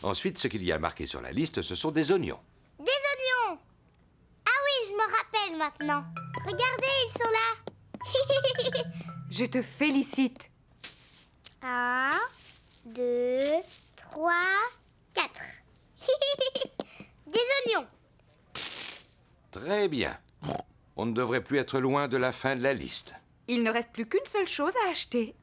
Ensuite, ce qu'il y a marqué sur la liste, ce sont des oignons. Des oignons! Ah oui, je me rappelle maintenant. Regardez, ils sont là. Je te félicite. 1, 2, 3, 4. Des oignons. Très bien. On ne devrait plus être loin de la fin de la liste. Il ne reste plus qu'une seule chose à acheter.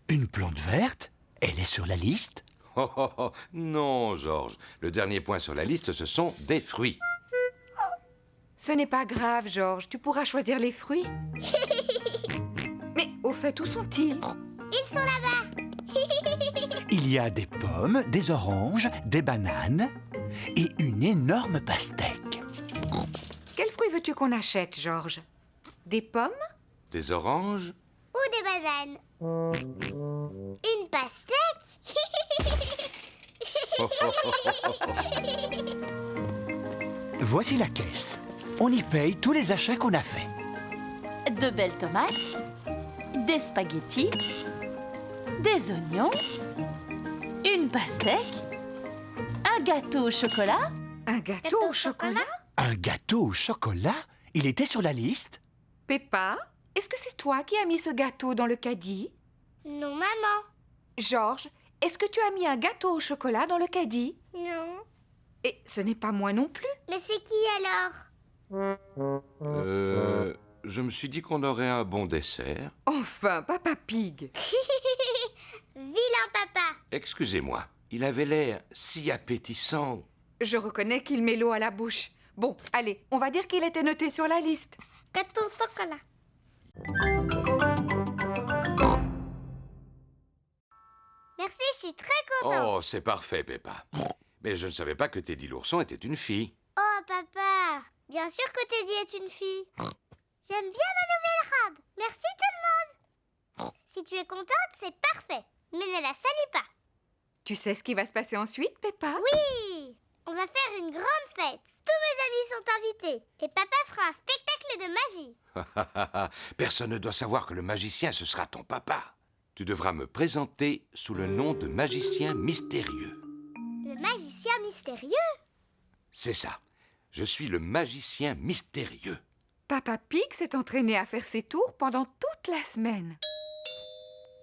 Une plante verte? Elle est sur la liste? Oh, oh, oh. Non, Georges. Le dernier point sur la liste, ce sont des fruits. Ce n'est pas grave, Georges. Tu pourras choisir les fruits. Mais au fait, où sont-ils? Ils sont là-bas. Il y a des pommes, des oranges, des bananes et une énorme pastèque. Quels fruits veux-tu qu'on achète, Georges? Des pommes? Des oranges? Ou des bananes. Une pastèque. Voici la caisse. On y paye tous les achats qu'on a faits. De belles tomates, des spaghettis, des oignons, une pastèque, un gâteau au chocolat. Un gâteau au chocolat? Un gâteau au chocolat? Il était sur la liste? Peppa, est-ce que c'est toi qui as mis ce gâteau dans le caddie? Non, maman. Georges, est-ce que tu as mis un gâteau au chocolat dans le caddie? Non. Et ce n'est pas moi non plus. Mais c'est qui alors? Je me suis dit qu'on aurait un bon dessert. Enfin, Papa Pig. Vilain papa. Excusez-moi, il avait l'air si appétissant. Je reconnais qu'il met l'eau à la bouche. Bon, allez, on va dire qu'il était noté sur la liste. Gâteau au chocolat. Merci, je suis très contente. Oh, c'est parfait, Peppa. Mais je ne savais pas que Teddy l'ourson était une fille. Oh, papa. Bien sûr que Teddy est une fille. J'aime bien ma nouvelle robe. Merci tout le monde. Si tu es contente, c'est parfait. Mais ne la salis pas. Tu sais ce qui va se passer ensuite, Peppa? Oui. On va faire une grande fête. Tous mes amis sont invités. Et papa fera un spectacle de magie. Personne ne doit savoir que le magicien, ce sera ton papa. Tu devras me présenter sous le nom de magicien mystérieux. Le magicien mystérieux? C'est ça. Je suis le magicien mystérieux. Papa Pig s'est entraîné à faire ses tours pendant toute la semaine.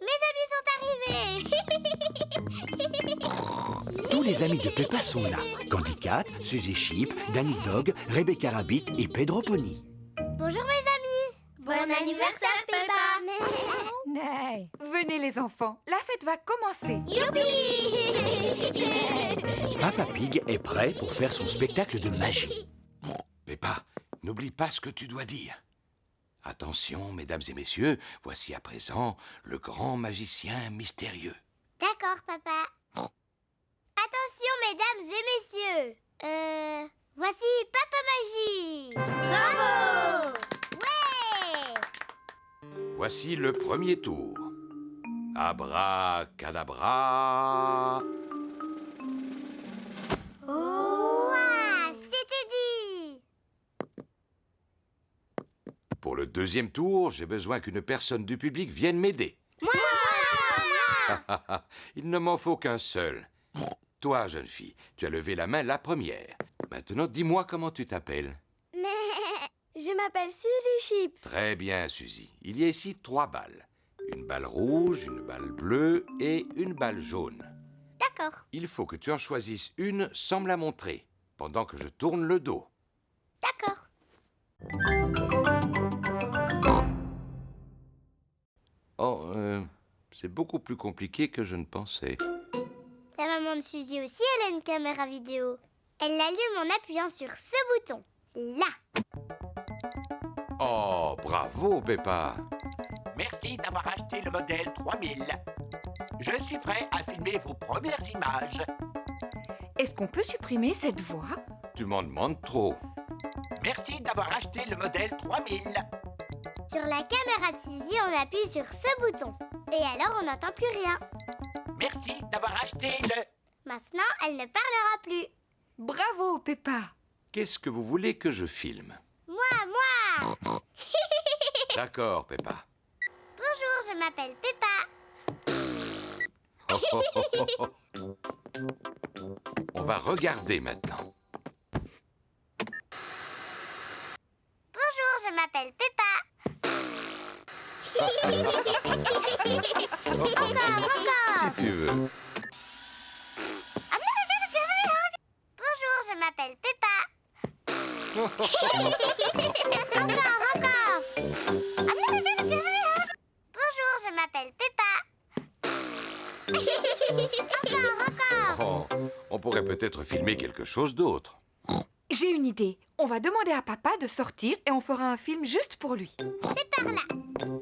Mes amis sont arrivés. Tous les amis de Peppa sont là. Candy Cat, Suzy Sheep, Danny Dog, Rebecca Rabbit et Pedro Pony. Bonjour mes amis. Bon anniversaire Peppa. Venez les enfants, la fête va commencer. Youpi. Papa Pig est prêt pour faire son spectacle de magie. Peppa, n'oublie pas ce que tu dois dire. Attention, mesdames et messieurs, voici à présent le grand magicien mystérieux. D'accord papa. Attention mesdames et messieurs. Voici Papa Magie. Bravo. Ouais. Voici le premier tour. Abracadabra. Ouah, c'était dit. Pour le deuxième tour, j'ai besoin qu'une personne du public vienne m'aider. Moi. Il ne m'en faut qu'un seul. Toi, jeune fille, tu as levé la main la première. Maintenant, dis-moi comment tu t'appelles. Mais je m'appelle Suzy Sheep. Très bien, Suzy. Il y a ici 3 balles. Une balle rouge, une balle bleue et une balle jaune. D'accord. Il faut que tu en choisisses une sans me la montrer, pendant que je tourne le dos. D'accord. Oh, c'est beaucoup plus compliqué que je ne pensais. La maman de Suzy aussi, elle a une caméra vidéo. Elle l'allume en appuyant sur ce bouton. Là. Oh, bravo, Peppa. Merci d'avoir acheté le modèle 3000. Je suis prêt à filmer vos premières images. Est-ce qu'on peut supprimer cette voix? Tu m'en demandes trop. Merci d'avoir acheté le modèle 3000. Sur la caméra de Suzy, on appuie sur ce bouton. Et alors, on n'entend plus rien. Merci d'avoir acheté le... Maintenant, elle ne parlera plus. Bravo, Peppa. Qu'est-ce que vous voulez que je filme? Moi. D'accord, Peppa. Bonjour, je m'appelle Peppa. On va regarder maintenant. Bonjour, je m'appelle Peppa. Encore. Si tu veux. Bonjour, je m'appelle Peppa. Encore. Bonjour, je m'appelle Peppa. Encore. Oh, on pourrait peut-être filmer quelque chose d'autre. J'ai une idée. On va demander à papa de sortir et on fera un film juste pour lui. C'est par là.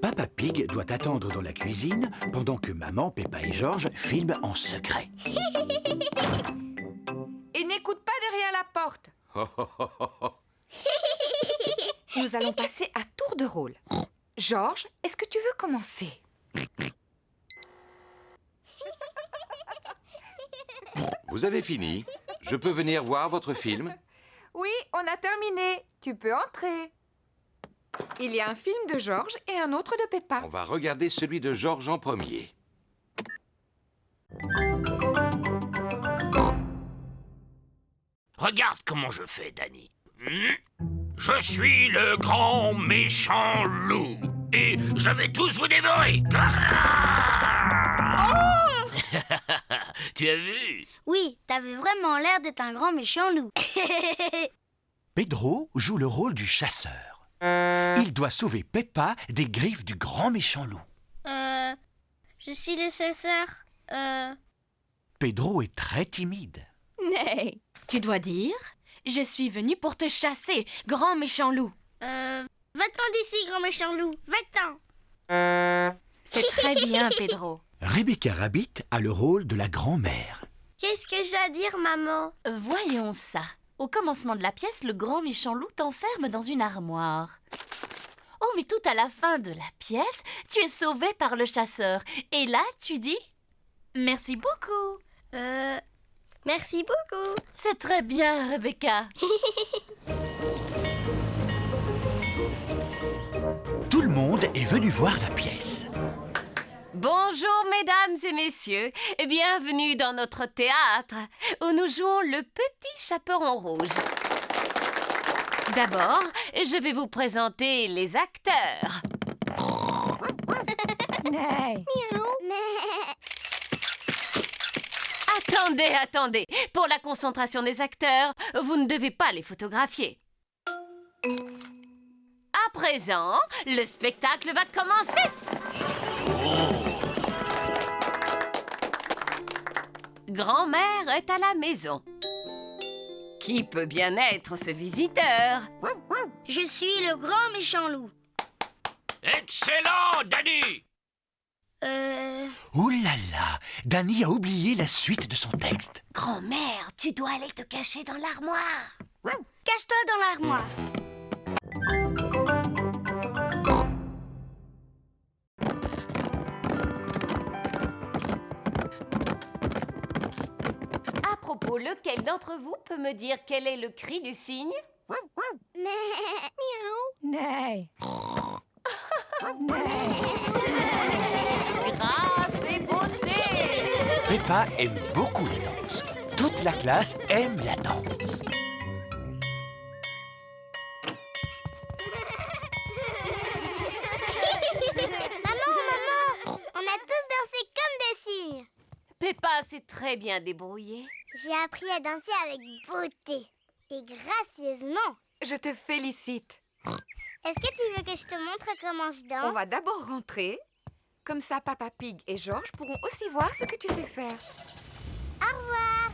Papa Pig doit attendre dans la cuisine pendant que maman, Peppa et Georges filment en secret. Et n'écoute pas derrière la porte. Nous allons passer à tour de rôle. Georges, est-ce que tu veux commencer? Vous avez fini? Je peux venir voir votre film? Oui, on a terminé. Tu peux entrer. Il y a un film de Georges et un autre de Peppa. On va regarder celui de Georges en premier. Regarde comment je fais, Danny. Je suis le grand méchant loup. Et je vais tous vous dévorer. Tu as vu? Oui, t'avais vraiment l'air d'être un grand méchant loup. Pedro joue le rôle du chasseur. Il doit sauver Peppa des griffes du grand méchant loup. Je suis le chasseur. Pedro est très timide. Mais tu dois dire, je suis venu pour te chasser, grand méchant loup. Va-t'en d'ici, grand méchant loup. Va-t'en. C'est très bien, Pedro. Rebecca Rabbit a le rôle de la grand-mère. Qu'est-ce que j'ai à dire, maman? Voyons ça. Au commencement de la pièce, le grand méchant loup t'enferme dans une armoire. Oh, mais tout à la fin de la pièce, tu es sauvé par le chasseur. Et là, tu dis « Merci beaucoup ». Merci beaucoup. C'est très bien, Rebecca. Tout le monde est venu voir la pièce. Bonjour mesdames et messieurs, et bienvenue dans notre théâtre où nous jouons le petit chaperon rouge. D'abord, je vais vous présenter les acteurs. Attendez. Pour la concentration des acteurs, vous ne devez pas les photographier. À présent, le spectacle va commencer. Grand-mère est à la maison. Qui peut bien être ce visiteur? Je suis le grand méchant loup. Excellent, Danny! Ouh là là, Danny a oublié la suite de son texte. Grand-mère, tu dois aller te cacher dans l'armoire. Cache-toi dans l'armoire. À propos, lequel d'entre vous peut me dire quel est le cri du cygne? Grâce et beauté! Peppa aime beaucoup la danse. Toute la classe aime la danse. Maman, on a tous dansé comme des cygnes. Peppa s'est très bien débrouillée. J'ai appris à danser avec beauté et gracieusement. Je te félicite. Est-ce que tu veux que je te montre comment je danse? On va d'abord rentrer. Comme ça, Papa Pig et Georges pourront aussi voir ce que tu sais faire. Au revoir.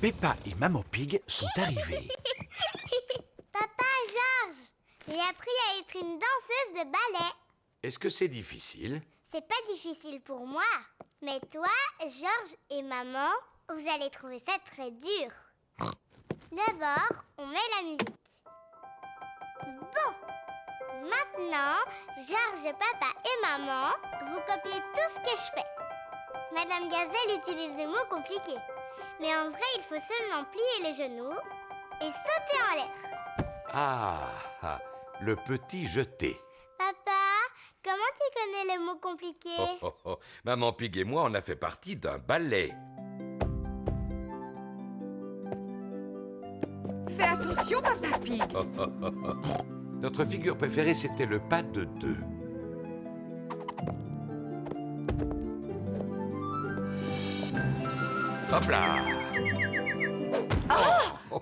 Peppa et Maman Pig sont arrivés. Papa, Georges, j'ai appris à être une danseuse de ballet. Est-ce que c'est difficile? C'est pas difficile pour moi. Mais toi, Georges et maman, vous allez trouver ça très dur. D'abord, on met la musique. Bon, maintenant, Georges, papa et maman, vous copiez tout ce que je fais. Madame Gazelle utilise des mots compliqués. Mais en vrai, il faut seulement plier les genoux et sauter en l'air. Ah, le petit jeté. Papa, les mots compliqués. Oh, oh, oh. Maman Pig et moi, on a fait partie d'un ballet. Fais attention, Papa Pig. Notre figure préférée, c'était le pas de 2. Hop là! Oh.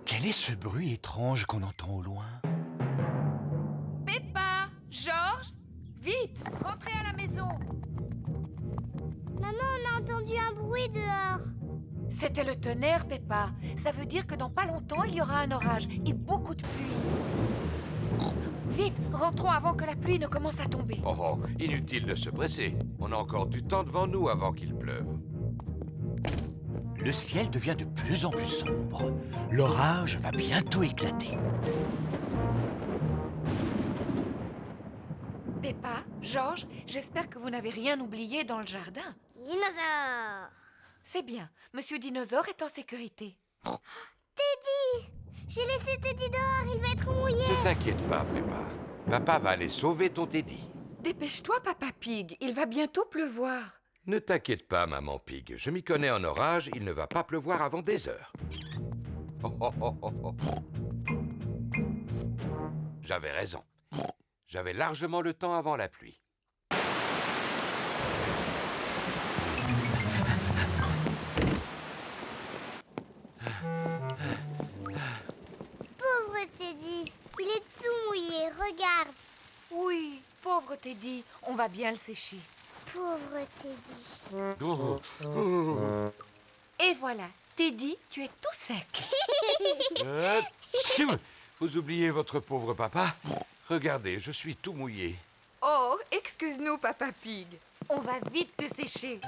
Quel est ce bruit étrange qu'on entend au loin? Peppa, Georges, vite, rentrez à la maison. Maman, on a entendu un bruit dehors. C'était le tonnerre, Peppa. Ça veut dire que dans pas longtemps, il y aura un orage et beaucoup de pluie. Vite, rentrons avant que la pluie ne commence à tomber. Oh, oh, inutile de se presser. On a encore du temps devant nous avant qu'il pleuve. Le ciel devient de plus en plus sombre. L'orage va bientôt éclater. Peppa, Georges, j'espère que vous n'avez rien oublié dans le jardin. Dinosaure. C'est bien, Monsieur Dinosaure est en sécurité. Teddy! J'ai laissé Teddy dehors, il va être mouillé. Ne t'inquiète pas, Peppa. Papa va aller sauver ton Teddy. Dépêche-toi, Papa Pig, il va bientôt pleuvoir. Ne t'inquiète pas, Maman Pig. Je m'y connais en orage, il ne va pas pleuvoir avant des heures. Oh, oh, oh, oh, oh. J'avais raison. J'avais largement le temps avant la pluie. Pauvre Teddy, il est tout mouillé, regarde. Oui, pauvre Teddy, on va bien le sécher. Pauvre Teddy. Oh, oh. Et voilà, Teddy, tu es tout sec. Tchou! Vous oubliez votre pauvre papa? Regardez, je suis tout mouillé. Oh, excuse-nous, Papa Pig. On va vite te sécher.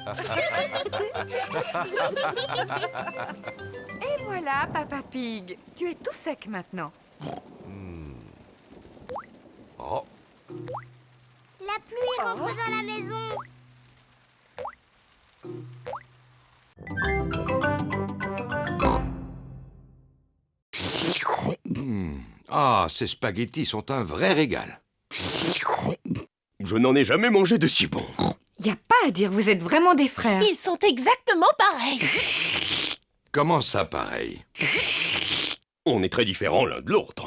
Et voilà, Papa Pig. Tu es tout sec maintenant. Oh, La pluie rentre dans la maison. ah, ces spaghettis sont un vrai régal. Je n'en ai jamais mangé de si bon. Y a pas à dire, vous êtes vraiment des frères. Ils sont exactement pareils. Comment ça, pareil? On est très différents l'un de l'autre.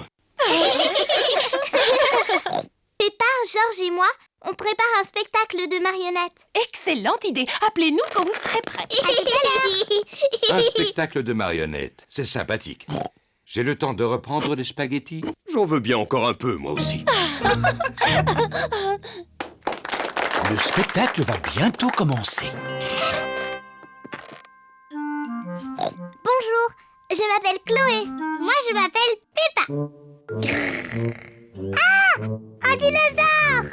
Peppa, Georges et moi, on prépare un spectacle de marionnettes. Excellente idée. Appelez-nous quand vous serez prêts. Un spectacle de marionnettes. C'est sympathique. J'ai le temps de reprendre les spaghettis? J'en veux bien encore un peu, moi aussi. Le spectacle va bientôt commencer. Bonjour, je m'appelle Chloé. Moi, je m'appelle Peppa. Ah, un dinosaure!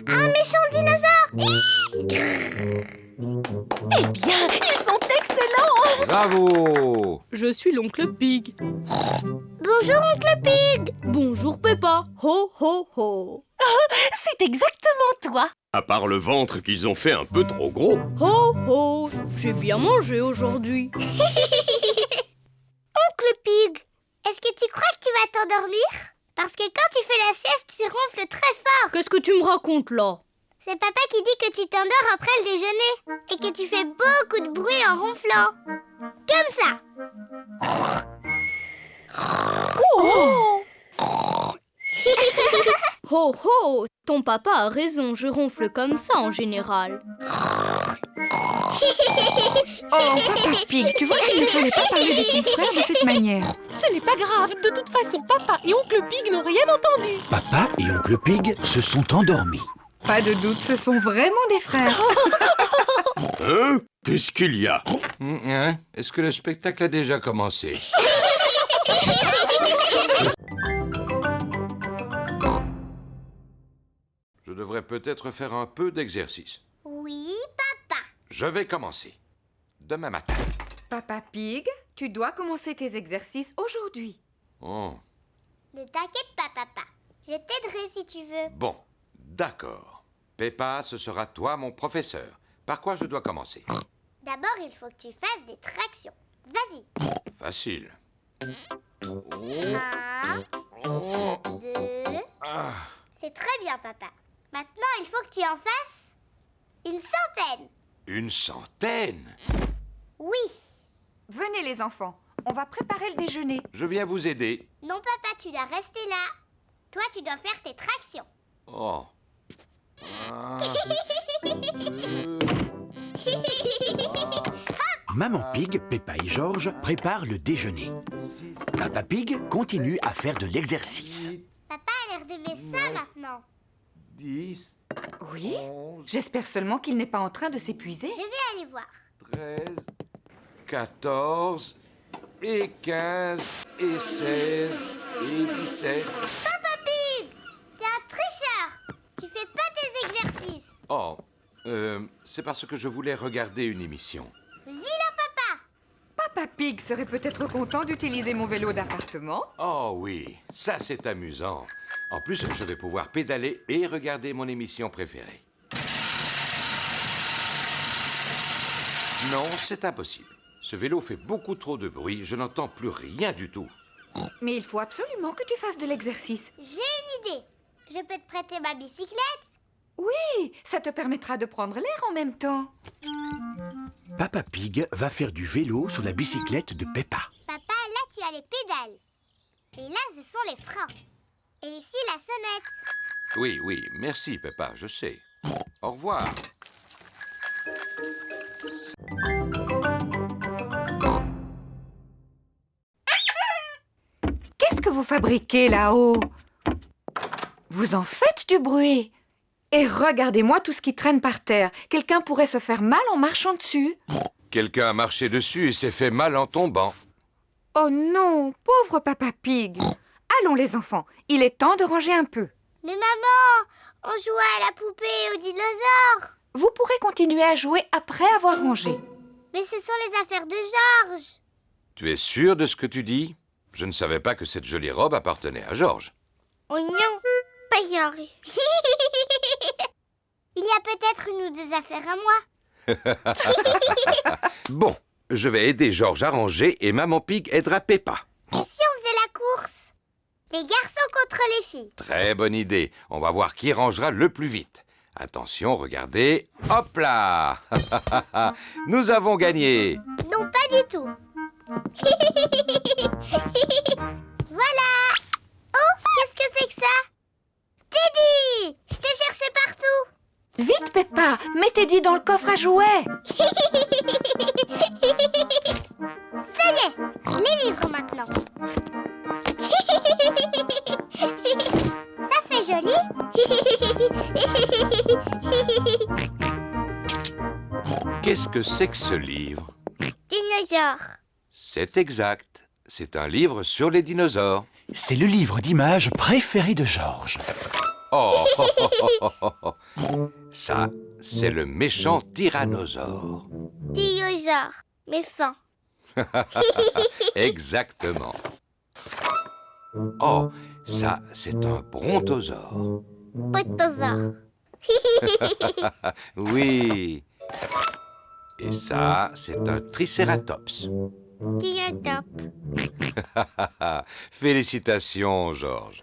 Un méchant dinosaure! Eh bien, ils sont excellents. Bravo! Je suis l'oncle Pig. Bonjour, oncle Pig. Bonjour Peppa. Ho ho ho. C'est exactement toi. À part le ventre qu'ils ont fait un peu trop gros. Ho ho. J'ai bien mangé aujourd'hui. Oncle Pig, est-ce que tu crois que tu vas t'endormir? Parce que quand tu fais la sieste, tu ronfles très fort. Qu'est-ce que tu me racontes là? C'est papa qui dit que tu t'endors après le déjeuner et que tu fais beaucoup de bruit en ronflant. Comme ça. Ho ho. Ton papa a raison, je ronfle comme ça en général. Oh, Papa Pig, tu vois qu'il ne fallait pas parler de ton frère de cette manière. Ce n'est pas grave, de toute façon, papa et oncle Pig n'ont rien entendu. Papa et oncle Pig se sont endormis. Pas de doute, ce sont vraiment des frères. Hein? Qu'est-ce qu'il y a? Hein? Est-ce que le spectacle a déjà commencé? Je devrais peut-être faire un peu d'exercice. Oui, papa. Je vais commencer. Demain matin. Papa Pig, tu dois commencer tes exercices aujourd'hui. Oh, Ne t'inquiète pas, papa. Je t'aiderai si tu veux. bon, d'accord. Peppa, ce sera toi mon professeur. Par quoi je dois commencer? D'abord, il faut que tu fasses des tractions. Vas-y. Facile. 1, 2... Ah, C'est très bien, papa. Maintenant, il faut que tu en fasses une centaine. une centaine. Oui. Venez les enfants, on va préparer le déjeuner. Je viens vous aider. Non, papa, tu dois rester là. Toi, tu dois faire tes tractions. Oh. Un, Maman Pig, Peppa et Georges préparent le déjeuner. Papa Pig continue à faire de l'exercice. Papa a l'air d'aimer ça maintenant. 10, Oui? J'espère seulement qu'il n'est pas en train de s'épuiser. Je vais aller voir. 13, 14, et 15, et 16, et 17. Papa Pig, t'es un tricheur. Tu fais pas tes exercices. Oh, c'est parce que je voulais regarder une émission. Vilain papa. Papa Pig serait peut-être content d'utiliser mon vélo d'appartement. Oh oui, ça c'est amusant. En plus, je vais pouvoir pédaler et regarder mon émission préférée. Non, c'est impossible. Ce vélo fait beaucoup trop de bruit, je n'entends plus rien du tout. Mais il faut absolument que tu fasses de l'exercice. J'ai une idée. Je peux te prêter ma bicyclette? Oui, ça te permettra de prendre l'air en même temps. Papa Pig va faire du vélo sur la bicyclette de Peppa. Papa, là, tu as les pédales. Et là, ce sont les freins. Et ici, la sonnette. Oui, oui, merci Peppa, je sais. Au revoir. Qu'est-ce que vous fabriquez là-haut? Vous en faites du bruit. Et regardez-moi tout ce qui traîne par terre. Quelqu'un pourrait se faire mal en marchant dessus. Quelqu'un a marché dessus et s'est fait mal en tombant. Oh non, pauvre Papa Pig. Allons les enfants, il est temps de ranger un peu. Mais maman, on jouait à la poupée et aux dinosaures. Vous pourrez continuer à jouer après avoir rangé. Mais ce sont les affaires de Georges. Tu es sûr de ce que tu dis? Je ne savais pas que cette jolie robe appartenait à Georges. Oh non, pas Georges. Il y a peut-être une ou deux affaires à moi. Bon, je vais aider Georges à ranger et Maman Pig aidera Peppa. Et si on faisait la course? Les garçons contre les filles. Très bonne idée. On va voir qui rangera le plus vite. Attention, regardez. Hop là! Nous avons gagné. Non, pas du tout. Voilà. Oh, qu'est-ce que c'est que ça? Teddy! Je te cherchais partout. Vite Peppa, mets Teddy dans le coffre à jouets. Ça y est, les livres maintenant. Ça fait joli. Qu'est-ce que c'est que ce livre? Dinosaure. C'est exact. C'est un livre sur les dinosaures. C'est le livre d'images préféré de Georges. Oh! Ça, c'est le méchant tyrannosaure. Dinosaure. Mais fin. Exactement. Oh, ça, c'est un brontosaure. Potosaure. Oui. Et ça, c'est un tricératops. Dinosaure. Félicitations, Georges.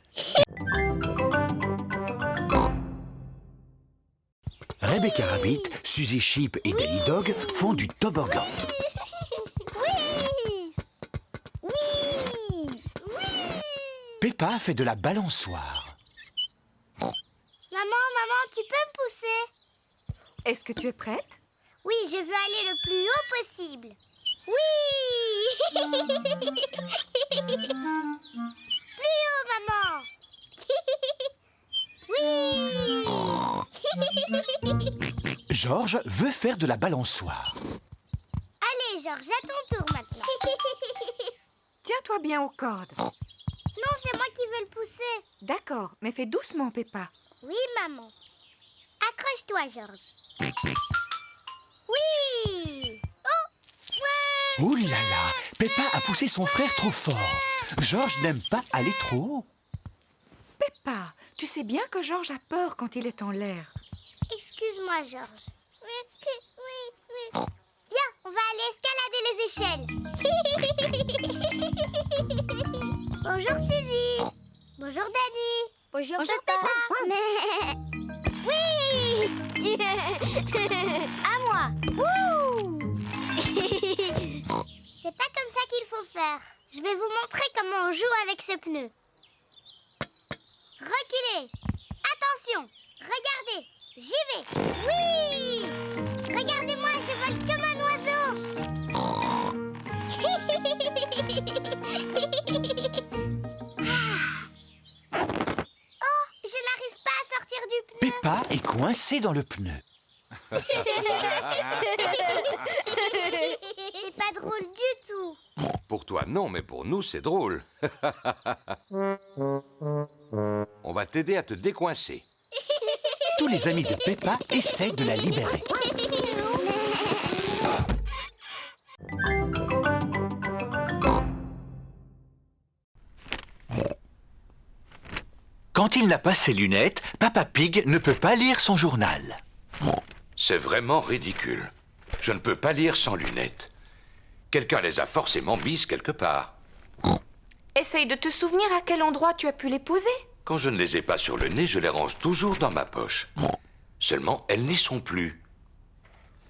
Rebecca Rabbit, Suzy Sheep et Danny Dog font du toboggan. Oui. Oui. Oui. Peppa fait de la balançoire. Maman, tu peux me pousser? Est-ce que tu es prête? Oui, je veux aller le plus haut possible. Oui. Plus haut, maman. Oui. Georges veut faire de la balançoire. Allez, Georges, à ton tour maintenant. Tiens-toi bien aux cordes. Non, c'est moi qui veux le pousser. D'accord, mais fais doucement Peppa. Oui, maman. Accroche-toi, Georges. Oui. Oh, ouais. Ouh là là, Peppa a poussé son frère trop fort. Georges n'aime pas aller trop haut. Peppa, tu sais bien que Georges a peur quand il est en l'air. Excuse-moi, Georges. Oui. Viens, on va va aller escalader les échelles. Bonjour Suzy. Bonjour Dani. Bonjour Peppa. Mais... Oui. À moi. Wouh. C'est pas comme ça qu'il faut faire. Je vais vous montrer comment on joue avec ce pneu. Reculez. Attention. Regardez. J'y vais. Oui. Regardez-moi, je vole comme un oiseau. Oh, je n'arrive pas à sortir du pneu. Peppa est coincée dans le pneu. C'est pas drôle du tout. Pour toi, non, mais pour nous, c'est drôle. On va t'aider à te décoincer. Tous les amis de Peppa essaient de la libérer. Quand il n'a pas ses lunettes, Papa Pig ne peut pas lire son journal. C'est vraiment ridicule. Je ne peux pas lire sans lunettes. Quelqu'un les a forcément mises quelque part. Essaye de te souvenir à quel endroit tu as pu les poser. Quand je ne les ai pas sur le nez, je les range toujours dans ma poche. Seulement, elles n'y sont plus.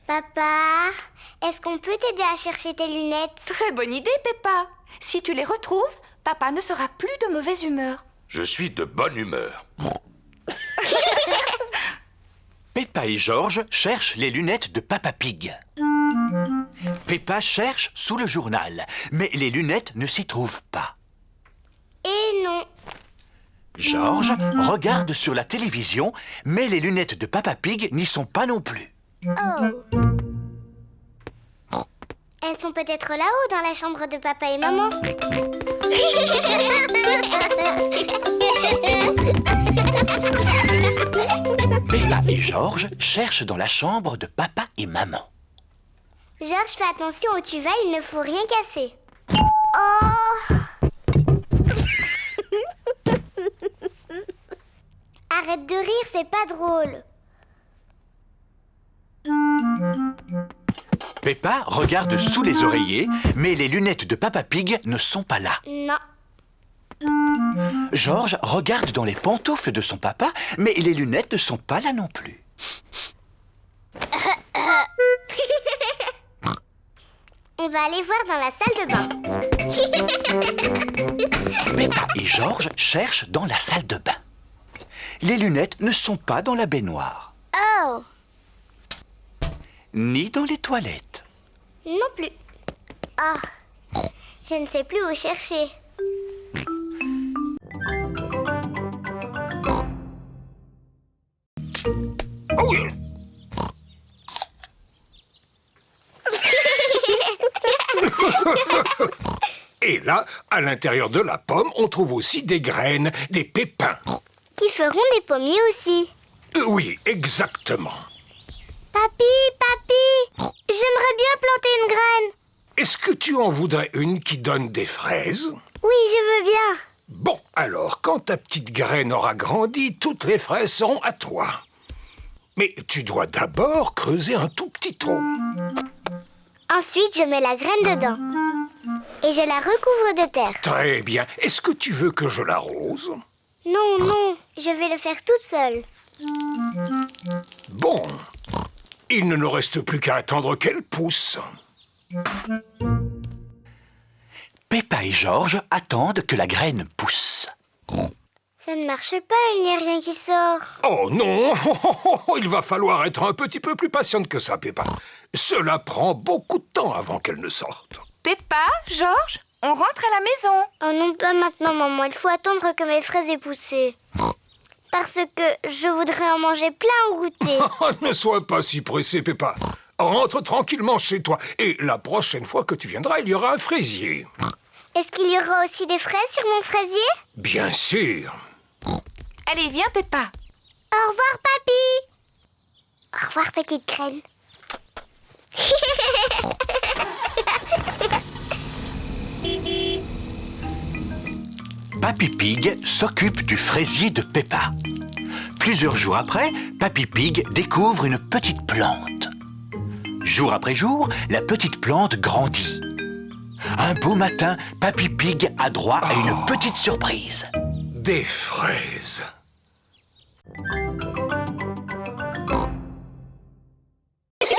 Papa, est-ce qu'on peut t'aider à chercher tes lunettes? Très bonne idée, Peppa. Si tu les retrouves, papa ne sera plus de mauvaise humeur. Je suis de bonne humeur. Peppa et George cherchent les lunettes de Papa Pig. Peppa cherche sous le journal, mais les lunettes ne s'y trouvent pas. Et non. George regarde sur la télévision, mais les lunettes de Papa Pig n'y sont pas non plus. Oh. Elles sont peut-être là-haut dans la chambre de papa et maman. Peppa et George cherchent dans la chambre de papa et maman. Georges, fais attention où tu vas, il ne faut rien casser. Oh! Arrête de rire, c'est pas drôle. Peppa regarde sous les oreillers, mais les lunettes de Papa Pig ne sont pas là. Non. George regarde dans les pantoufles de son papa, mais les lunettes ne sont pas là non plus. On va aller voir dans la salle de bain. Peppa et George cherchent dans la salle de bain. Les lunettes ne sont pas dans la baignoire, Oh! ni dans les toilettes. Non plus. Ah! Je ne sais plus où chercher. Oh oui. Et là, à l'intérieur de la pomme, on trouve aussi des graines, des pépins. Qui feront des pommiers aussi. Oui, exactement. Papi, j'aimerais bien planter une graine. Est-ce que tu en voudrais une qui donne des fraises? Oui, je veux bien. Bon, alors, quand ta petite graine aura grandi, toutes les fraises seront à toi. Mais tu dois d'abord creuser un tout petit trou. Ensuite, je mets la graine dedans. Et je la recouvre de terre. Très bien. Est-ce que tu veux que je l'arrose? Non, non, je vais le faire toute seule. Bon. Il ne nous reste plus qu'à attendre qu'elle pousse. Peppa et George attendent que la graine pousse. Ça ne marche pas, il n'y a rien qui sort. Oh non! Il va falloir être un petit peu plus patiente que ça, Peppa. Cela prend beaucoup de temps avant qu'elle ne sorte. Peppa, George, on rentre à la maison. Oh non, pas maintenant, maman. Il faut attendre que mes fraises aient poussé. Parce que je voudrais en manger plein au goûter. Ne sois pas si pressée, Peppa. Rentre tranquillement chez toi. Et la prochaine fois que tu viendras, il y aura un fraisier. Est-ce qu'il y aura aussi des fraises sur mon fraisier? Bien sûr. Allez, viens, Peppa. Au revoir, papy. Au revoir, petite graine. Papy Pig s'occupe du fraisier de Peppa. Plusieurs jours après, Papy Pig découvre une petite plante. Jour après jour, la petite plante grandit. Un beau matin, Papy Pig a droit à une petite surprise. Des fraises.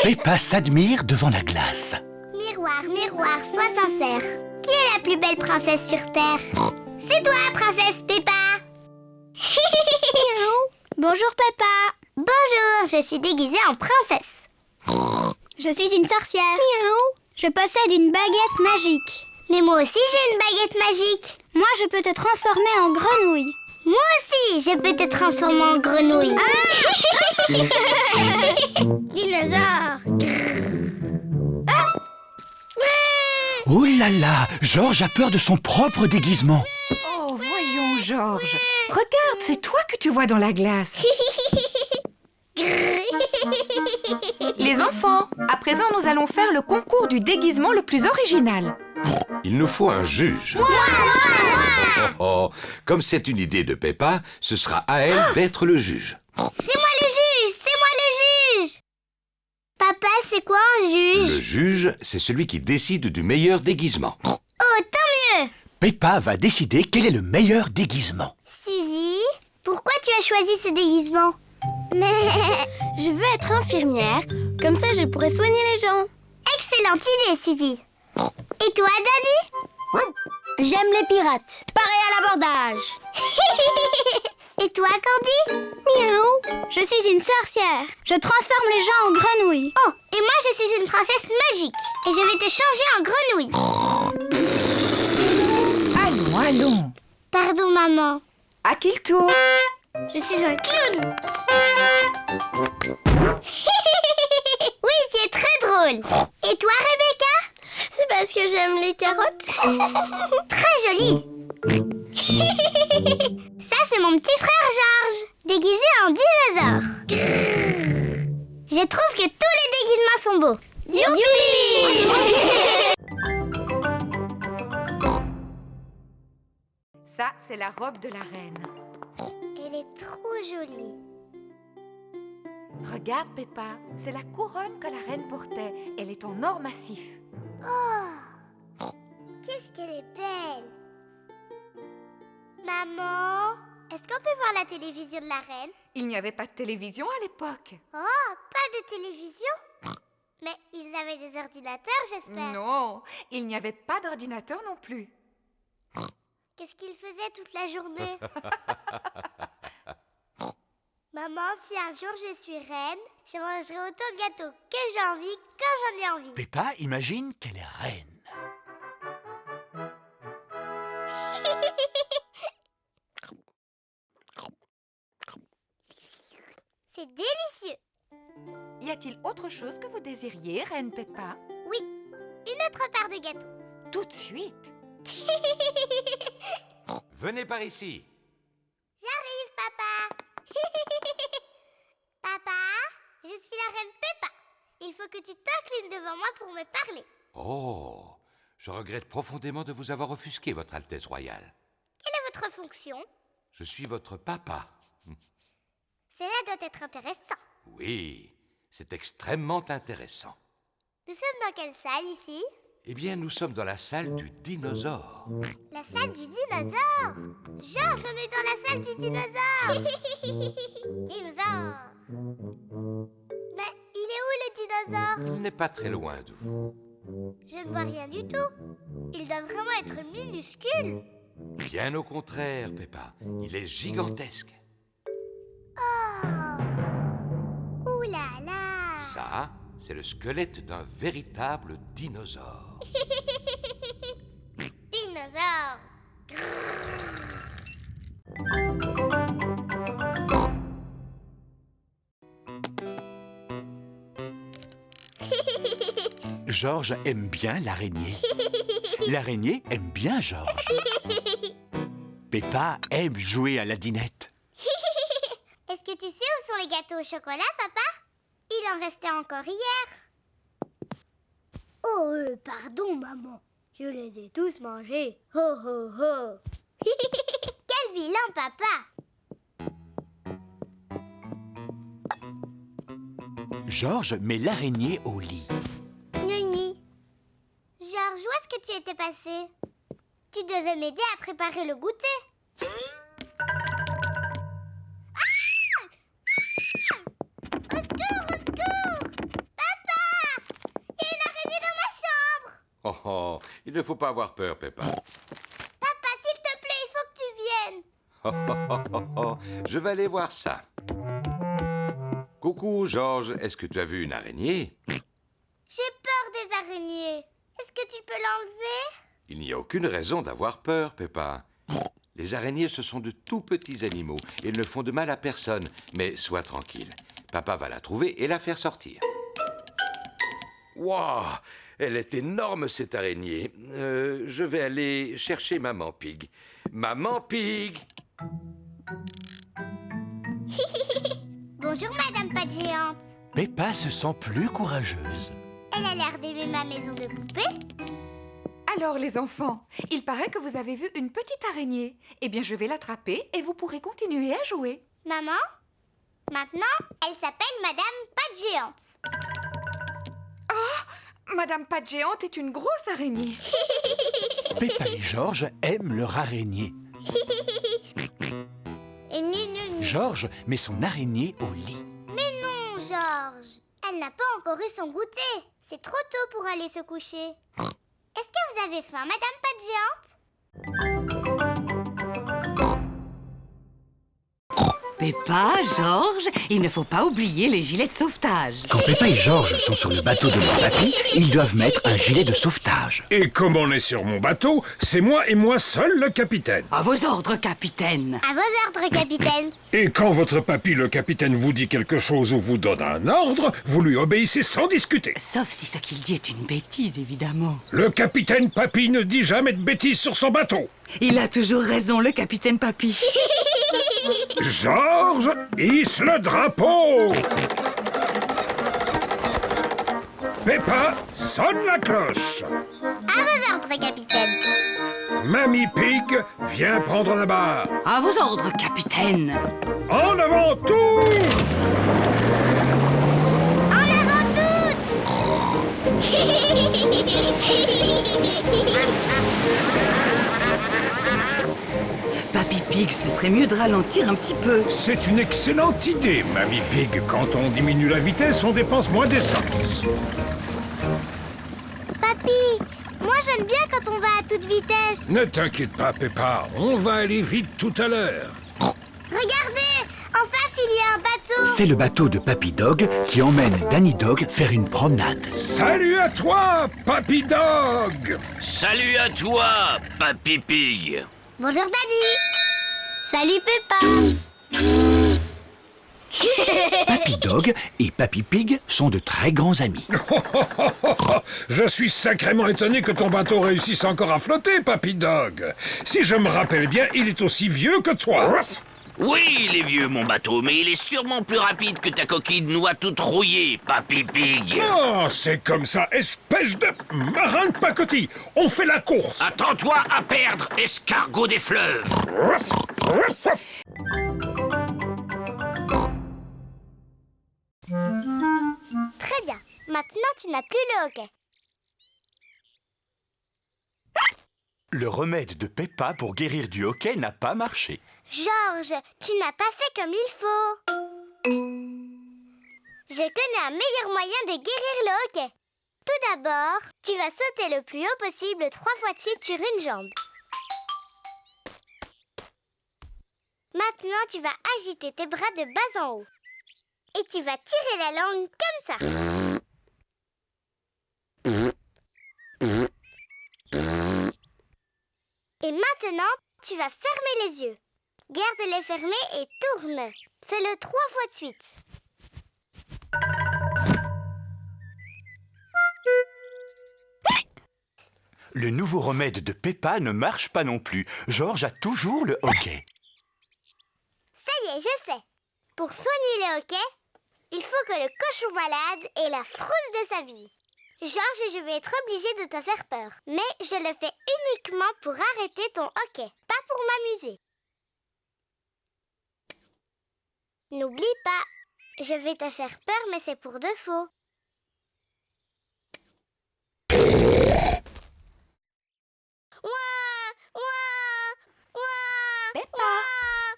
Peppa s'admire devant la glace. Miroir, miroir, sois sincère. Qui est la plus belle princesse sur Terre? C'est toi, princesse Peppa. Bonjour, Peppa. Bonjour, je suis déguisée en princesse. Je suis une sorcière. Je possède une baguette magique. Mais moi aussi, j'ai une baguette magique. Moi, je peux te transformer en grenouille. Moi aussi, je peux te transformer en grenouille. Dinosaure. Oh là là, George a peur de son propre déguisement. Oh, voyons, George. Regarde, c'est toi que tu vois dans la glace. Les enfants, à présent, nous allons faire le concours du déguisement le plus original. Il nous faut un juge. Oh, comme c'est une idée de Peppa, ce sera à elle d'être le juge. C'est moi le juge, c'est moi le juge. Papa, c'est quoi un juge? Le juge, c'est celui qui décide du meilleur déguisement. Oh, tant mieux. Peppa va décider quel est le meilleur déguisement. Suzy, pourquoi tu as choisi ce déguisement? Mais Je veux être infirmière, comme ça je pourrais soigner les gens. excellente idée, Suzy. Et toi, Danny? J'aime les pirates. Pareil à l'abordage. Et toi, Candy? Miaou. Je suis une sorcière. Je transforme les gens en grenouilles. Oh, et moi je suis une princesse magique. Et je vais te changer en grenouille. Allons, allons. Pardon, maman. À qui le tour? Je suis un clown. Oui, tu es très drôle. Et toi, Rebecca? C'est parce que j'aime les carottes. Très jolie. Ça, c'est mon petit frère Georges, déguisé en dinosaure. Je trouve que tous les déguisements sont beaux. Youpi! Ça, c'est la robe de la reine. Elle est trop jolie. Regarde, Peppa, c'est la couronne que la reine portait. Elle est en or massif. Oh, qu'est-ce qu'elle est belle. Maman, est-ce qu'on peut voir la télévision de la reine? Il n'y avait pas de télévision à l'époque. Oh, pas de télévision? Mais ils avaient des ordinateurs, j'espère. Non, il n'y avait pas d'ordinateur non plus. Qu'est-ce qu'ils faisaient toute la journée? Maman, si un jour je suis reine, je mangerai autant de gâteaux que j'ai envie quand j'en ai envie. Peppa imagine qu'elle est reine. C'est délicieux. Y a-t-il autre chose que vous désiriez, Reine Peppa? Oui, une autre part de gâteau. Tout de suite. Venez par ici. J'arrive, papa. Papa, je suis la reine Peppa. Il faut que tu t'inclines devant moi pour me parler. Oh, je regrette profondément de vous avoir offusqué, Votre Altesse Royale. Quelle est votre fonction? Je suis votre papa. Cela doit être intéressant. Oui, c'est extrêmement intéressant. Nous sommes dans quelle salle ici? Eh bien, nous sommes dans la salle du dinosaure. La salle du dinosaure. Georges, on est dans la salle du dinosaure. Dinosaure. Mais il est où le dinosaure? Il n'est pas très loin de vous. Je ne vois rien du tout. Il doit vraiment être minuscule. Bien au contraire, Peppa. Il est gigantesque. Oh. Ouh là là. Ça, c'est le squelette d'un véritable dinosaure. Dinosaure. George aime bien l'araignée. L'araignée aime bien George. Peppa aime jouer à la dinette. Est-ce que tu sais où sont les gâteaux au chocolat, papa? Il en restait encore hier. Oh, pardon, maman. Je les ai tous mangés. Ho, ho, ho. Quel vilain papa. George met l'araignée au lit. passé? Tu devais m'aider à préparer le goûter. Au secours, au secours! Papa! Il y a une araignée dans ma chambre! Oh, oh, il ne faut pas avoir peur, Peppa. Papa, s'il te plaît, il faut que tu viennes. Oh, oh, oh, oh, oh. Je vais aller voir ça. Coucou, Georges, est-ce que tu as vu une araignée? J'ai peur des araignées. Est-ce que tu peux l'enlever? Il n'y a aucune raison d'avoir peur, Peppa. Les araignées, ce sont de tout petits animaux. Ils ne font de mal à personne. Mais sois tranquille. Papa va la trouver et la faire sortir. Wow! Elle est énorme, cette araignée. Je vais aller chercher Maman Pig. Maman Pig! Bonjour, Madame Patte Géante. Peppa se sent plus courageuse. Elle a l'air d'aimer ma maison de poupée. Alors les enfants, il paraît que vous avez vu une petite araignée. Eh bien, je vais l'attraper et vous pourrez continuer à jouer. Maman, maintenant, elle s'appelle Madame Patte Géante. Madame Patte Géante est une grosse araignée. Peppa et Georges aiment leur araignée. Et Georges met son araignée au lit. Mais non, Georges. Elle n'a pas encore eu son goûter. C'est trop tôt pour aller se coucher. Est-ce que vous avez faim, Madame Patte Géante? Peppa, Georges, il ne faut pas oublier les gilets de sauvetage. Quand Peppa et Georges sont sur le bateau de leur papy, ils doivent mettre un gilet de sauvetage. Et comme on est sur mon bateau, c'est moi et moi seul le capitaine. À vos ordres, capitaine. À vos ordres, capitaine. Et quand votre papy, le capitaine, vous dit quelque chose ou vous donne un ordre, vous lui obéissez sans discuter. Sauf si ce qu'il dit est une bêtise, évidemment. Le capitaine Papy ne dit jamais de bêtises sur son bateau. Il a toujours raison, le capitaine Papy. Georges, hisse le drapeau. Peppa, sonne la cloche. À vos ordres, capitaine. Mamie Pig, viens prendre la barre. À vos ordres, capitaine. En avant tous. En avant toutes. Papy Pig, ce serait mieux de ralentir un petit peu. C'est une excellente idée, Mamie Pig. Quand on diminue la vitesse, on dépense moins d'essence. Papy, moi j'aime bien quand on va à toute vitesse. Ne t'inquiète pas, Peppa. On va aller vite tout à l'heure. Regardez, en face il y a un bateau. C'est le bateau de Papy Dog qui emmène Danny Dog faire une promenade. Salut à toi, Papy Dog. Salut à toi, Papy Pig. Bonjour Danny. Salut Peppa. Papy Dog et Papy Pig sont de très grands amis. Je suis sacrément étonné que ton bateau réussisse encore à flotter, Papy Dog. Si je me rappelle bien, il est aussi vieux que toi. Oui, il est vieux, mon bateau, mais il est sûrement plus rapide que ta coquille de noix toute rouillée, Papy Pig. Oh, c'est comme ça, espèce de marin de pacotille. On fait la course. Attends-toi à perdre, escargot des fleuves. Très bien. Maintenant tu n'as plus le hoquet. Le remède de Peppa pour guérir du hoquet n'a pas marché. Georges, tu n'as pas fait comme il faut. Je connais un meilleur moyen de guérir le hoquet. Tout d'abord, tu vas sauter le plus haut possible 3 fois de suite sur une jambe. Maintenant, tu vas agiter tes bras de bas en haut. Et tu vas tirer la langue comme ça. Et maintenant, tu vas fermer les yeux. Garde-les fermés et tourne. Fais-le 3 fois de suite. Le nouveau remède de Peppa ne marche pas non plus. Georges a toujours le hoquet. Ça y est, je sais. Pour soigner le hoquet, il faut que le cochon malade ait la frousse de sa vie. Georges, je vais être obligée de te faire peur. Mais je le fais uniquement pour arrêter ton hoquet, pas pour m'amuser. N'oublie pas, je vais te faire peur, mais c'est pour de faux.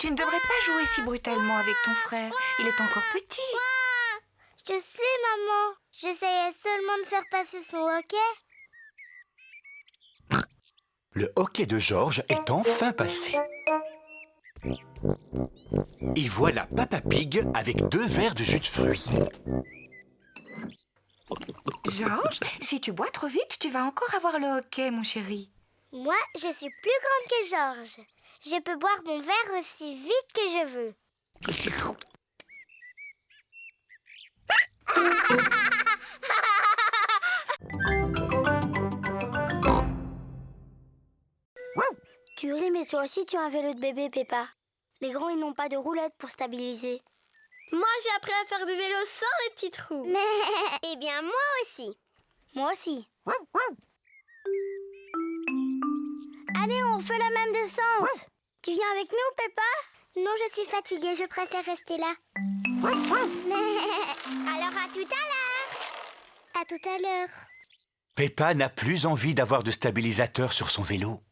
Tu ne devrais pas jouer si brutalement avec ton frère. Il est encore petit. Je sais, maman. J'essayais seulement de faire passer son hockey. Le hockey de Georges est enfin passé. Et voilà Papa Pig avec 2 verres de jus de fruits. Georges, si tu bois trop vite, tu vas encore avoir le hockey, mon chéri. Moi, je suis plus grande que Georges. Je peux boire mon verre aussi vite que je veux. Tu ris, mais toi aussi tu as un vélo de bébé, Peppa. Les grands, ils n'ont pas de roulette pour stabiliser. Moi, j'ai appris à faire du vélo sans les petits trous. Mais, eh bien, moi aussi. Moi aussi. Allez, on fait la même descente. Tu viens avec nous, Peppa? Non, je suis fatiguée, je préfère rester là. Alors, à tout à l'heure. À tout à l'heure. Peppa n'a plus envie d'avoir de stabilisateur sur son vélo.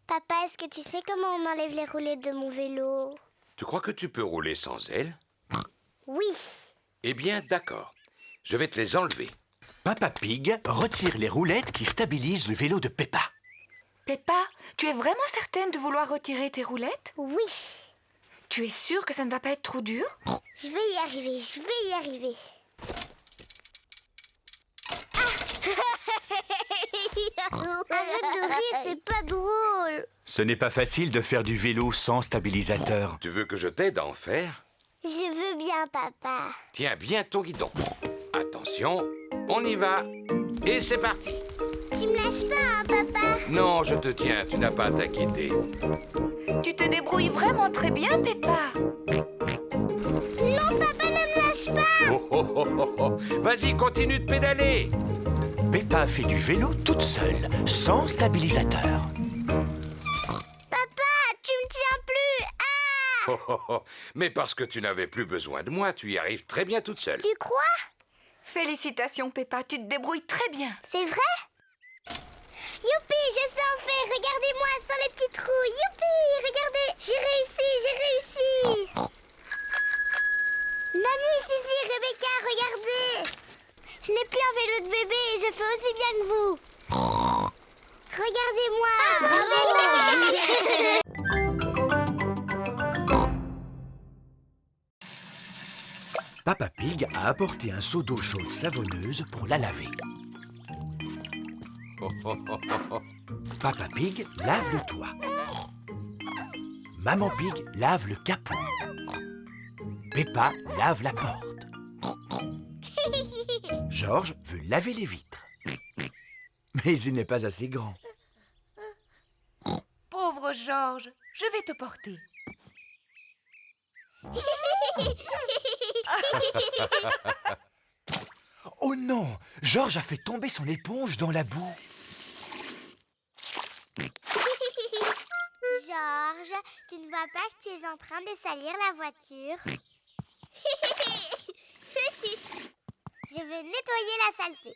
Papa, est-ce que tu sais comment on enlève les roulettes de mon vélo? Tu crois que tu peux rouler sans elles? Oui. Eh bien, d'accord. Je vais te les enlever. Papa Pig retire les roulettes qui stabilisent le vélo de Peppa. Peppa, tu es vraiment certaine de vouloir retirer tes roulettes? Oui. Tu es sûre que ça ne va pas être trop dur? Je vais y arriver, je vais y arriver. Arrête de rire, c'est pas drôle. Ce n'est pas facile de faire du vélo sans stabilisateur. Tu veux que je t'aide à en faire? Je veux bien, papa. Tiens bien ton guidon. Attention, on y va. Et c'est parti. Tu me lâches pas, hein, papa? Non, je te tiens, tu n'as pas à t'inquiéter. Tu te débrouilles vraiment très bien, Peppa. Non, papa, ne me lâche pas. Oh, oh, oh, oh, oh. Vas-y, continue de pédaler. Peppa fait du vélo toute seule, sans stabilisateur. Papa, tu me tiens plus. Ah! Oh, oh, oh. Mais parce que tu n'avais plus besoin de moi, tu y arrives très bien toute seule. Tu crois? Félicitations, Peppa, tu te débrouilles très bien. C'est vrai? Youpi, je sais en faire. Regardez-moi sans les petits trous. Youpi, regardez. J'ai réussi. Mamie, Suzy, Rebecca, regardez. Je n'ai plus un vélo de bébé et je fais aussi bien que vous. Regardez-moi. Papa Pig a apporté un seau d'eau chaude savonneuse pour la laver. Oh, oh, oh, oh, oh. Papa Pig lave le toit. Maman Pig lave le capot. Peppa lave la porte. Georges veut laver les vitres. Mais il n'est pas assez grand. Pauvre Georges, je vais te porter. Oh non! Georges a fait tomber son éponge dans la boue. Georges, tu ne vois pas que tu es en train de salir la voiture? Je vais nettoyer la saleté.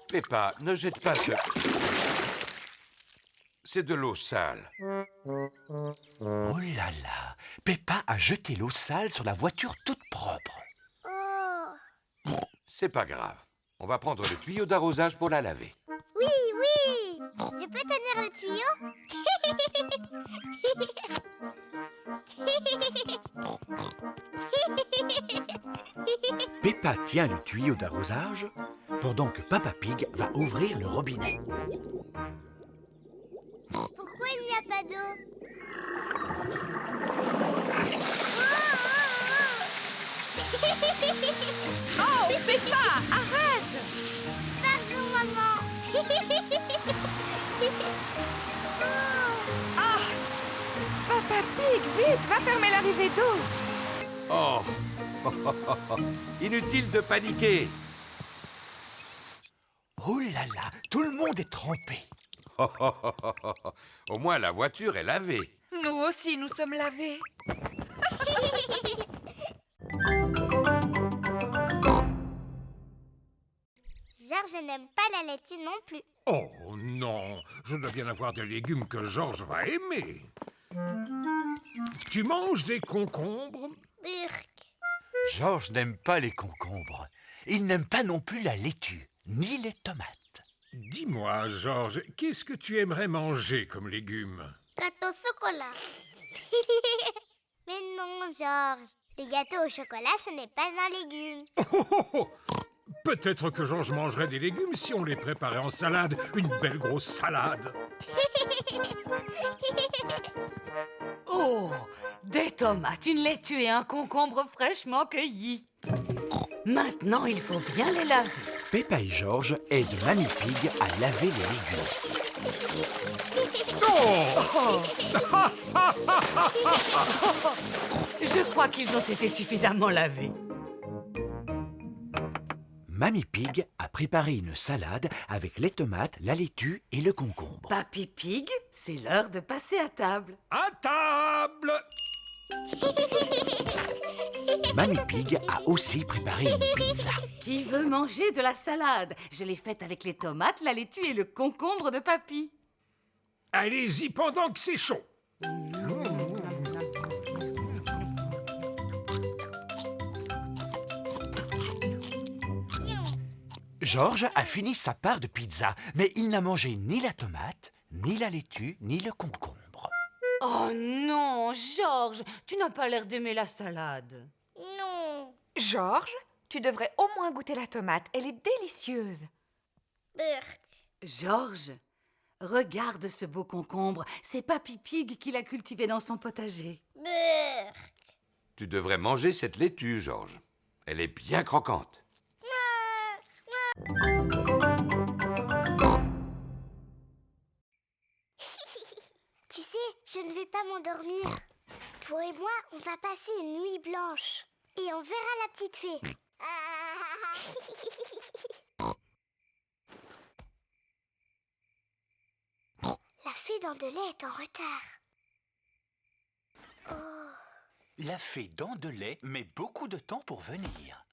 Peppa, ne jette pas ce... C'est de l'eau sale. Oh là là! Peppa a jeté l'eau sale sur la voiture toute propre. Oh. C'est pas grave. On va prendre le tuyau d'arrosage pour la laver. Oui, oui. Je peux tenir le tuyau? Peppa tient le tuyau d'arrosage pendant que Papa Pig va ouvrir le robinet. Pourquoi il n'y a pas d'eau? Oh, Peppa, arrête! Pardon, maman. Ah! Papa Pig, vite, va fermer l'arrivée d'eau. Oh! Inutile de paniquer. Oh là là! Tout le monde est trempé. Au moins, la voiture est lavée. Nous aussi, nous sommes lavés. Georges n'aime pas la laitue non plus. Oh non, je dois bien avoir des légumes que Georges va aimer. Tu manges des concombres? Burk. Georges n'aime pas les concombres. Il n'aime pas non plus la laitue, ni les tomates. Dis-moi, Georges, qu'est-ce que tu aimerais manger comme légumes? Gâteau au chocolat. Mais non, Georges. Le gâteau au chocolat, ce n'est pas un légume. Peut-être que Georges mangerait des légumes si on les préparait en salade. Une belle grosse salade. Oh, des tomates, une laitue et un concombre fraîchement cueillis. Maintenant, il faut bien les laver. Peppa et Georges aident Mamie Pig à laver les légumes. Je crois qu'ils ont été suffisamment lavés. Mamie Pig a préparé une salade avec les tomates, la laitue et le concombre. Papy Pig, c'est l'heure de passer à table. À table! Mamie Pig a aussi préparé une pizza. Qui veut manger de la salade? Je l'ai faite avec les tomates, la laitue et le concombre de Papy. Allez-y pendant que c'est chaud. Georges a fini sa part de pizza, mais il n'a mangé ni la tomate, ni la laitue, ni le concombre. Oh non, Georges, tu n'as pas l'air d'aimer la salade. Non. Georges, tu devrais au moins goûter la tomate. Elle est délicieuse. Burk. Georges, regarde ce beau concombre. C'est Papy Pig qui l'a cultivé dans son potager. Burk. Tu devrais manger cette laitue, Georges. Elle est bien croquante. Tu sais, je ne vais pas m'endormir. Toi et moi, on va passer une nuit blanche. Et on verra la petite fée. La fée dans de lait est en retard. Oh, La fée dents de lait met beaucoup de temps pour venir.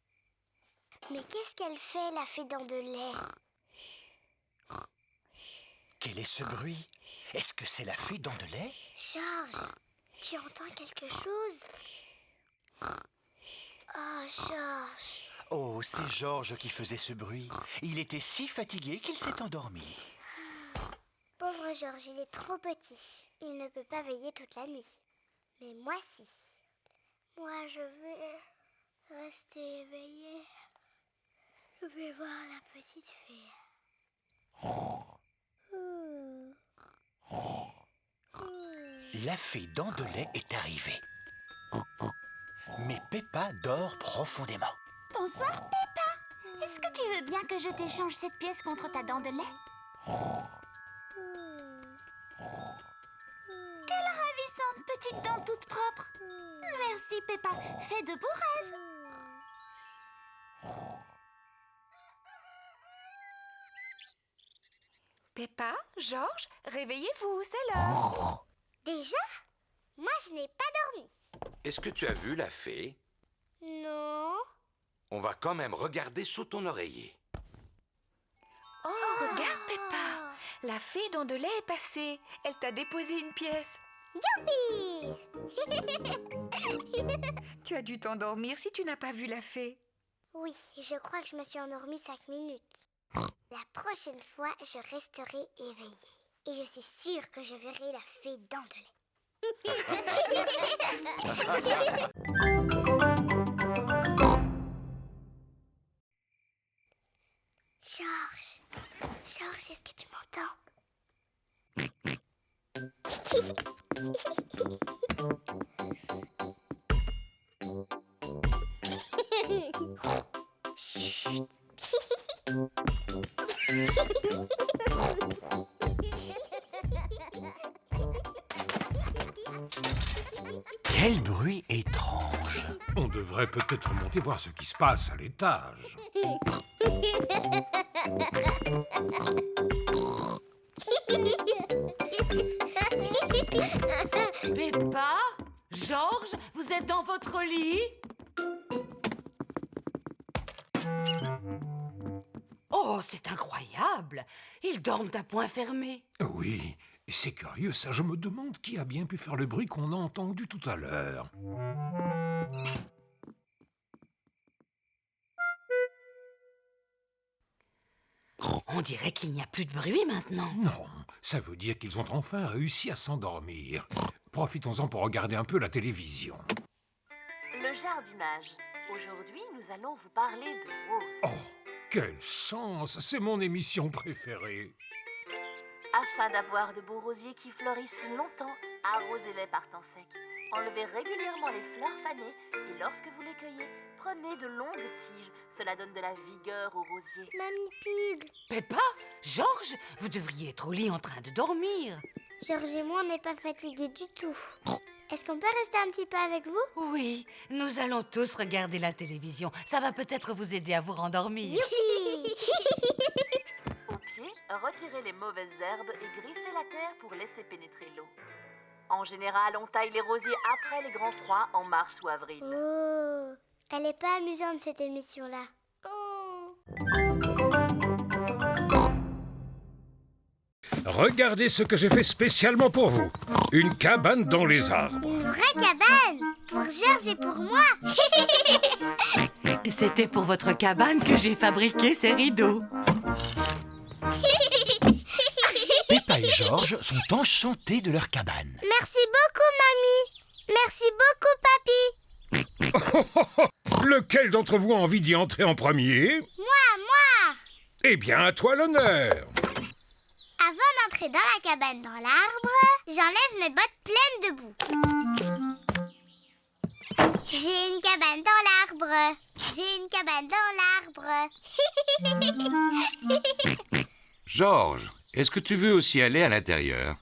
mais qu'est-ce qu'elle fait, la fée dans de lait? Quel est ce bruit? Est-ce que c'est la fée dents de lait? Georges, tu entends quelque chose? Oh, Georges. Oh, c'est Georges qui faisait ce bruit. Il était si fatigué qu'il s'est endormi. Pauvre Georges, il est trop petit. Il ne peut pas veiller toute la nuit. Mais moi, si. Moi, je vais rester éveillée. Je vais voir la petite fée. La fée dents de lait est arrivée. Mais Peppa dort profondément. Bonsoir, Peppa. Est-ce que tu veux bien que je t'échange cette pièce contre ta dent de lait? Quelle ravissante petite dent toute propre. Merci, Peppa. Fais de beaux rêves. Peppa, Georges, réveillez-vous, c'est l'heure. Déjà? Moi, je n'ai pas dormi. Est-ce que tu as vu la fée? Non. On va quand même regarder sous ton oreiller. Oh, regarde, Peppa. La fée dans de lait est passée. Elle t'a déposé une pièce. Youpi! Tu as dû t'endormir si tu n'as pas vu la fée. Oui, je crois que je me suis endormie 5 minutes. La prochaine fois, je resterai éveillée. Et je suis sûre que je verrai la fée dans de lait. Georges, Georges, est-ce que tu m'entends? Chut. Quel bruit étrange! On devrait peut-être monter voir ce qui se passe à l'étage. Peppa, Georges, vous êtes dans votre lit? Oh, c'est incroyable! Ils dorment à point fermé. Oui, C'est curieux, ça, je me demande qui a bien pu faire le bruit qu'on a entendu tout à l'heure. On dirait qu'il n'y a plus de bruit maintenant. Non, ça veut dire qu'ils ont enfin réussi à s'endormir. Profitons-en pour regarder un peu la télévision. Le jardinage. Aujourd'hui, nous allons vous parler de roses. Oh, quelle chance! C'est mon émission préférée. Afin d'avoir de beaux rosiers qui fleurissent longtemps, arrosez-les par temps sec. Enlevez régulièrement les fleurs fanées et lorsque vous les cueillez, prenez de longues tiges. Cela donne de la vigueur aux rosiers. Mamie Pig, Peppa, Georges, vous devriez être au lit en train de dormir. Georges et moi, on n'est pas fatigués du tout. Est-ce qu'on peut rester un petit peu avec vous? Oui, nous allons tous regarder la télévision. Ça va peut-être vous aider à vous rendormir. Youpi! Au pied, retirez les mauvaises herbes et griffez la terre pour laisser pénétrer l'eau. En général, on taille les rosiers après les grands froids en mars ou avril. Oh, elle est pas amusante cette émission-là. Oh. Regardez ce que j'ai fait spécialement pour vous. Une cabane dans les arbres. Une vraie cabane pour Georges et pour moi. C'était pour votre cabane que j'ai fabriqué ces rideaux. Peppa et Georges sont enchantés de leur cabane. Merci beaucoup, mamie. Merci beaucoup, papy. Lequel d'entre vous a envie d'y entrer en premier? Moi. Eh bien, à toi l'honneur. Avant d'entrer dans la cabane dans l'arbre, j'enlève mes bottes pleines de boue. J'ai une cabane dans l'arbre. J'ai une cabane dans l'arbre. Georges, est-ce que tu veux aussi aller à l'intérieur?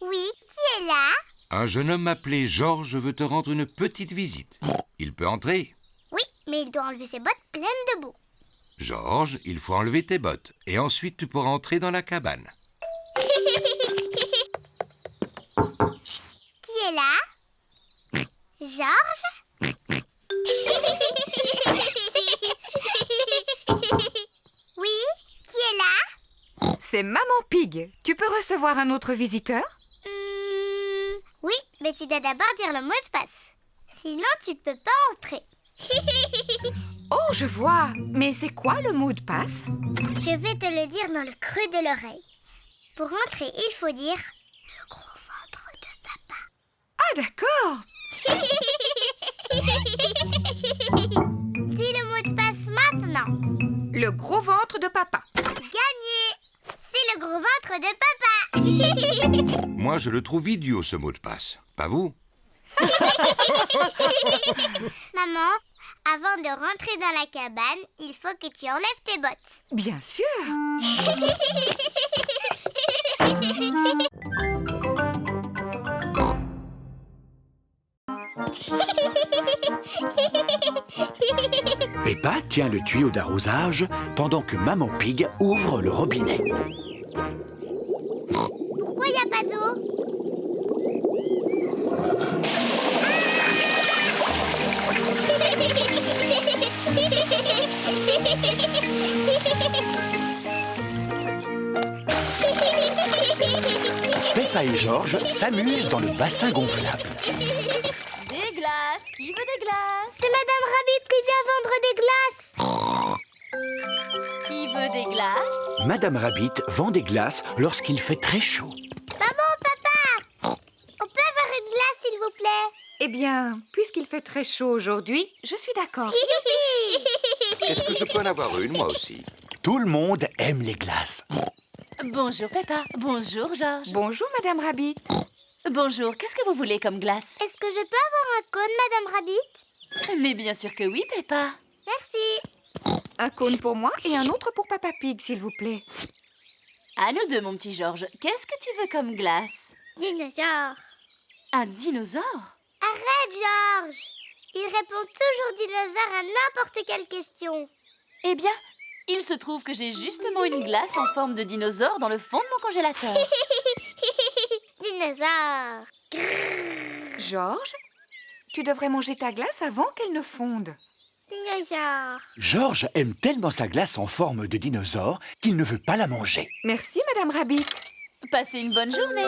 Oui, qui est là? Un jeune homme appelé Georges veut te rendre une petite visite. Il peut entrer? Oui, mais il doit enlever ses bottes pleines de boue. Georges, il faut enlever tes bottes. Et ensuite, tu pourras entrer dans la cabane. Qui est là? Georges? Oui, qui est là? C'est Maman Pig. Tu peux recevoir un autre visiteur? Oui, mais tu dois d'abord dire le mot de passe. Sinon, tu ne peux pas entrer. Oh, je vois. Mais c'est quoi le mot de passe? Je vais te le dire dans le creux de l'oreille. Pour entrer, il faut dire le gros ventre de papa. Ah, d'accord. Dis le mot de passe maintenant. Le gros ventre de papa. Gagné! C'est le gros ventre de papa. Moi, je le trouve idiot, ce mot de passe. Pas vous? Maman, avant de rentrer dans la cabane, il faut que tu enlèves tes bottes. Bien sûr. Peppa tient le tuyau d'arrosage pendant que Maman Pig ouvre le robinet. Pourquoi il n'y a pas d'eau? Peppa et Georges s'amusent dans le bassin gonflable. Des glaces. Qui veut des glaces? C'est Madame Rabbit qui vient vendre des glaces. Qui veut des glaces? Madame Rabbit vend des glaces lorsqu'il fait très chaud. Maman, papa, on peut avoir une glace, s'il vous plaît? Eh bien, puisqu'il fait très chaud aujourd'hui, je suis d'accord. Est-ce que je peux en avoir une, moi aussi? Tout le monde aime les glaces. Bonjour Peppa. Bonjour Georges. Bonjour, Madame Rabbit. Bonjour, qu'est-ce que vous voulez comme glace? Est-ce que je peux avoir un cône, Madame Rabbit? Mais bien sûr que oui, Peppa. Merci. Un cône pour moi et un autre pour Papa Pig, s'il vous plaît. À nous deux, mon petit Georges. Qu'est-ce que tu veux comme glace? Dinosaure. Un dinosaure? Arrête, Georges. Il répond toujours dinosaure à n'importe quelle question. Eh bien, il se trouve que j'ai justement une glace en forme de dinosaure dans le fond de mon congélateur. Dinosaure. Georges, tu devrais manger ta glace avant qu'elle ne fonde. Dinosaure. Georges aime tellement sa glace en forme de dinosaure qu'il ne veut pas la manger. Merci, Madame Rabbit. Passez une bonne journée.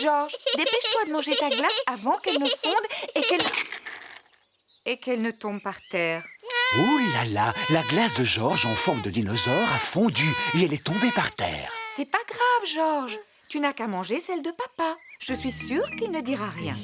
Georges, dépêche-toi de manger ta glace avant qu'elle ne fonde et qu'elle ne tombe par terre. Ouh là là, la glace de Georges en forme de dinosaure a fondu et elle est tombée par terre. C'est pas grave, Georges. Tu n'as qu'à manger celle de papa. Je suis sûre qu'il ne dira rien.